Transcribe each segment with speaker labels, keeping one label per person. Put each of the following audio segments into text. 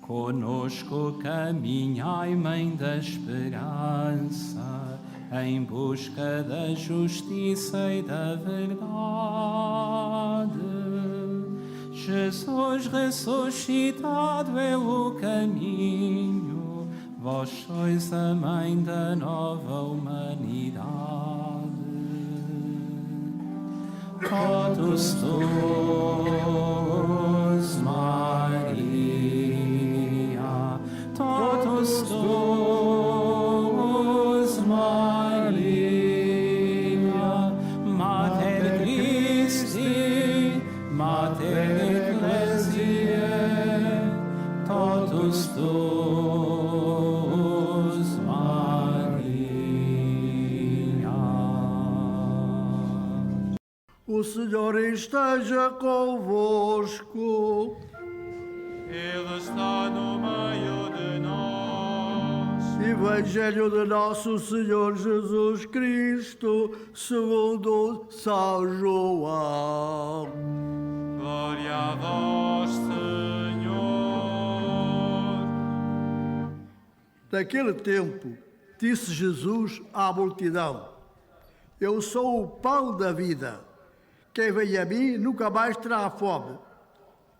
Speaker 1: Conosco caminhai, Mãe da Esperança, em busca da justiça e da verdade. Jesus ressuscitado é o caminho, vós sois a Mãe da nova humanidade. Totus tuus, Maria, totus tuus, Maria, Mater Christi, Mater Ecclesiae, totus tuus, Maria.
Speaker 2: O Senhor esteja convosco.
Speaker 3: Ele está no meio de nós.
Speaker 2: Evangelho de Nosso Senhor Jesus Cristo, segundo São João.
Speaker 3: Glória a vós, Senhor.
Speaker 2: Naquele tempo, disse Jesus à multidão: Eu sou o pão da vida. Quem vem a mim nunca mais terá fome,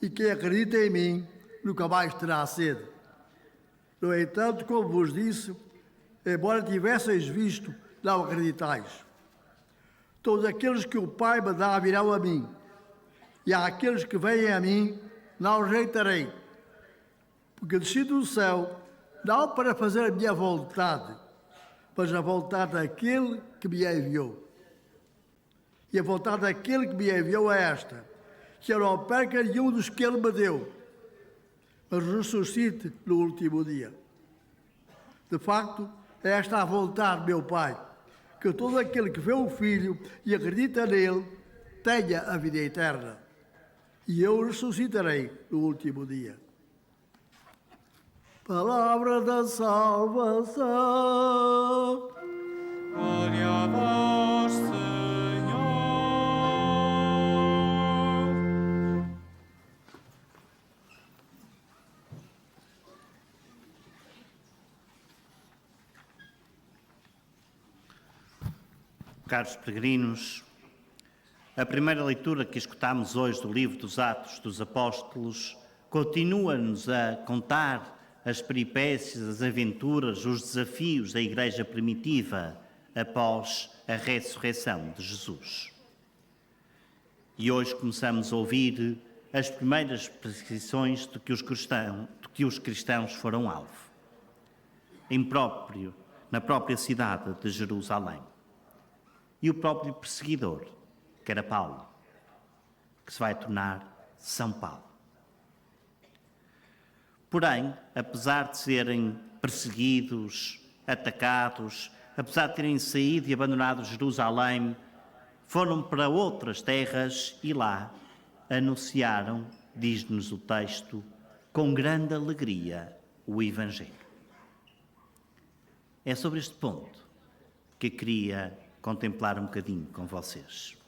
Speaker 2: e quem acredita em mim nunca mais terá sede. No entanto, como vos disse, embora tivesseis visto, não acreditais. Todos aqueles que o Pai me dá virão a mim, e àqueles que vêm a mim não rejeitarei, porque desci do céu não para fazer a minha vontade, mas a vontade daquele que me enviou. E a vontade daquele que me enviou é esta: que eu não perca nenhum dos que ele me deu, mas ressuscite no último dia. De facto, é esta a vontade, meu Pai, que todo aquele que vê o Filho e acredita nele tenha a vida eterna. E eu ressuscitarei no último dia. Palavra da salvação.
Speaker 3: Glória a vós, Senhor.
Speaker 4: Caros peregrinos, a primeira leitura que escutamos hoje do livro dos Atos dos Apóstolos continua-nos a contar as peripécias, as aventuras, os desafios da Igreja primitiva após a ressurreição de Jesus. E hoje começamos a ouvir as primeiras perseguições de que os cristãos foram alvo, na própria cidade de Jerusalém. E o próprio perseguidor, que era Paulo, que se vai tornar São Paulo. Porém, apesar de serem perseguidos, atacados, apesar de terem saído e abandonado Jerusalém, foram para outras terras e lá anunciaram, diz-nos o texto, com grande alegria o Evangelho. É sobre este ponto que queria contemplar um bocadinho com vocês.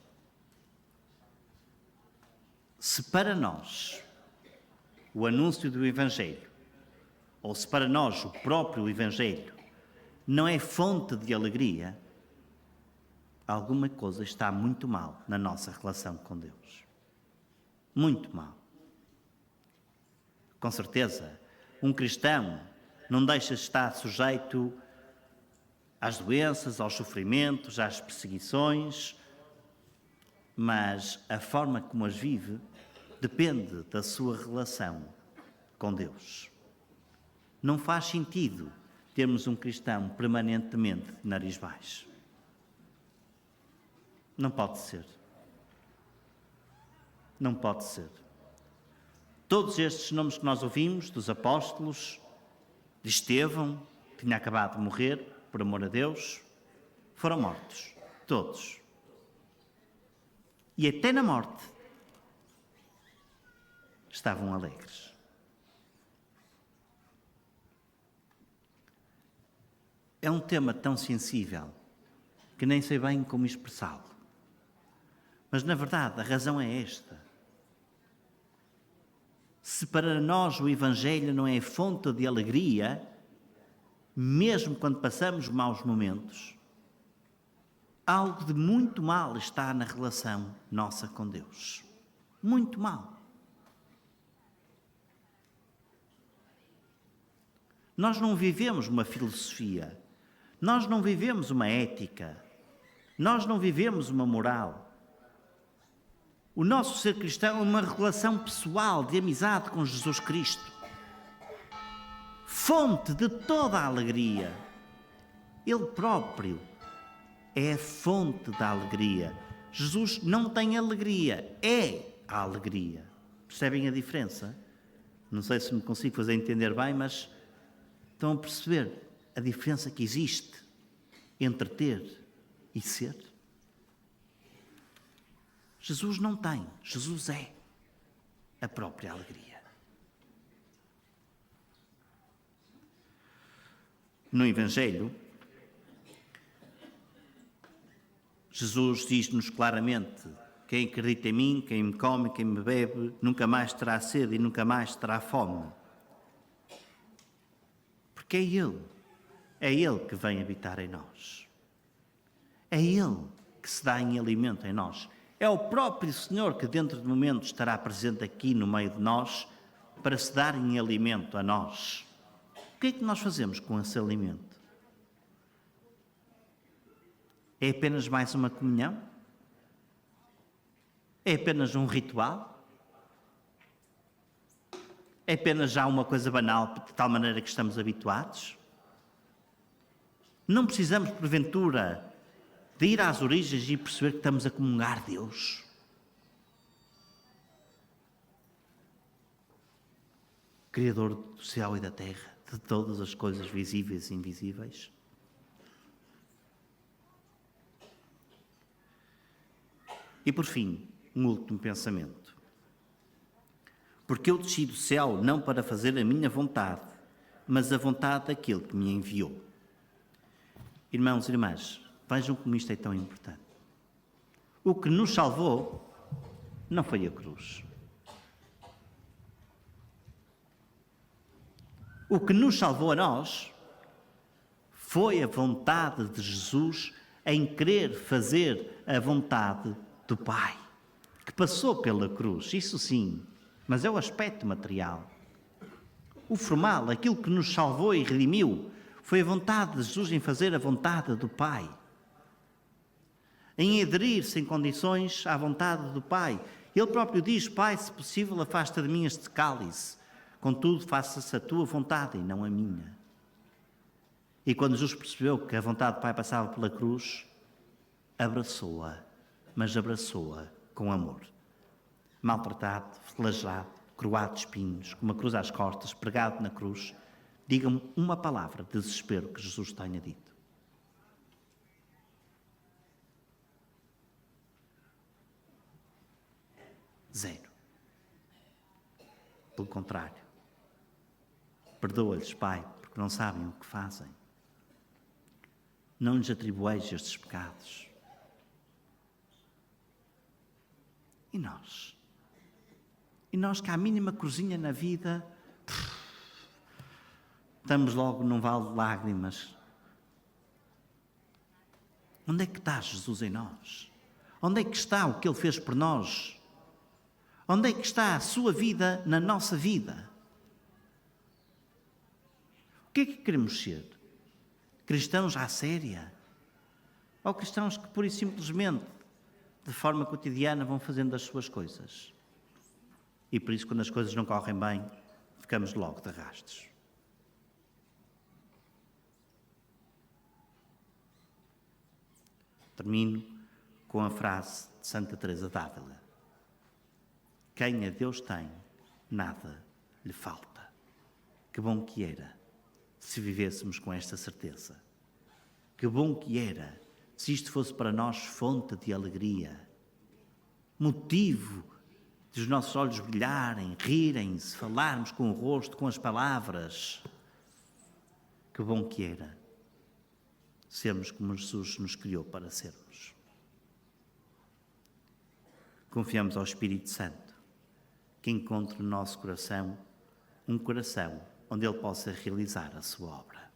Speaker 4: Se para nós o anúncio do Evangelho, ou se para nós o próprio Evangelho, não é fonte de alegria, alguma coisa está muito mal na nossa relação com Deus. Muito mal. Com certeza, um cristão não deixa de estar sujeito às doenças, aos sofrimentos, às perseguições, mas a forma como as vive depende da sua relação com Deus. Não faz sentido termos um cristão permanentemente de nariz baixo. Não pode ser. Não pode ser. Todos estes nomes que nós ouvimos, dos apóstolos, de Estevão, que tinha acabado de morrer, por amor a Deus, foram mortos. Todos. E até na morte estavam alegres. É um tema tão sensível que nem sei bem como expressá-lo. Mas, na verdade, a razão é esta. Se para nós o Evangelho não é fonte de alegria, mesmo quando passamos maus momentos, algo de muito mal está na relação nossa com Deus. Muito mal. Nós não vivemos uma filosofia, nós não vivemos uma ética, nós não vivemos uma moral. O nosso ser cristão é uma relação pessoal de amizade com Jesus Cristo. Fonte de toda a alegria. Ele próprio é a fonte da alegria. Jesus não tem alegria, é a alegria. Percebem a diferença? Não sei se me consigo fazer entender bem, mas estão a perceber a diferença que existe entre ter e ser? Jesus não tem, Jesus é a própria alegria. No Evangelho, Jesus diz-nos claramente: quem acredita em mim, quem me come, quem me bebe, nunca mais terá sede e nunca mais terá fome. Porque é Ele que vem habitar em nós. É Ele que se dá em alimento em nós. É o próprio Senhor que dentro de momentos estará presente aqui no meio de nós para se dar em alimento a nós. O que é que nós fazemos com esse alimento? É apenas mais uma comunhão? É apenas um ritual? É apenas já uma coisa banal, de tal maneira que estamos habituados? Não precisamos, porventura, de ir às origens e perceber que estamos a comungar Deus? Criador do céu e da terra, de todas as coisas visíveis e invisíveis. E por fim, um último pensamento. Porque eu desci do céu não para fazer a minha vontade, mas a vontade daquele que me enviou. Irmãos e irmãs, vejam como isto é tão importante. O que nos salvou não foi a cruz. O que nos salvou a nós foi a vontade de Jesus em querer fazer a vontade do Pai, que passou pela cruz, isso sim, mas é o aspecto material. O formal, aquilo que nos salvou e redimiu, foi a vontade de Jesus em fazer a vontade do Pai. Em aderir-se em condições à vontade do Pai. Ele próprio diz: Pai, se possível, afasta de mim este cálice. Contudo, faça-se a tua vontade e não a minha. E quando Jesus percebeu que a vontade do Pai passava pela cruz, abraçou-a, mas abraçou-a com amor. Maltratado, flagelado, coroado de espinhos, com uma cruz às costas, pregado na cruz, diga-me uma palavra de desespero que Jesus tenha dito. Zero. Pelo contrário, perdoa-lhes, Pai, porque não sabem o que fazem. Não lhes atribueis estes pecados. E nós? E nós que à mínima cruzinha na vida, estamos logo num vale de lágrimas. Onde é que está Jesus em nós? Onde é que está o que Ele fez por nós? Onde é que está a sua vida na nossa vida? O que é que queremos ser? Cristãos à séria? Ou cristãos que pura e simplesmente, de forma cotidiana, vão fazendo as suas coisas? E por isso, quando as coisas não correm bem, ficamos logo de arrastos. Termino com a frase de Santa Teresa d'Ávila: quem a Deus tem, nada lhe falta. Que bom que era se vivêssemos com esta certeza. Que bom que era se isto fosse para nós fonte de alegria, motivo de os nossos olhos brilharem, rirem-se, falarmos com o rosto, com as palavras. Que bom que era sermos como Jesus nos criou para sermos. Confiamos ao Espírito Santo, que que encontre no nosso coração um coração onde Ele possa realizar a sua obra.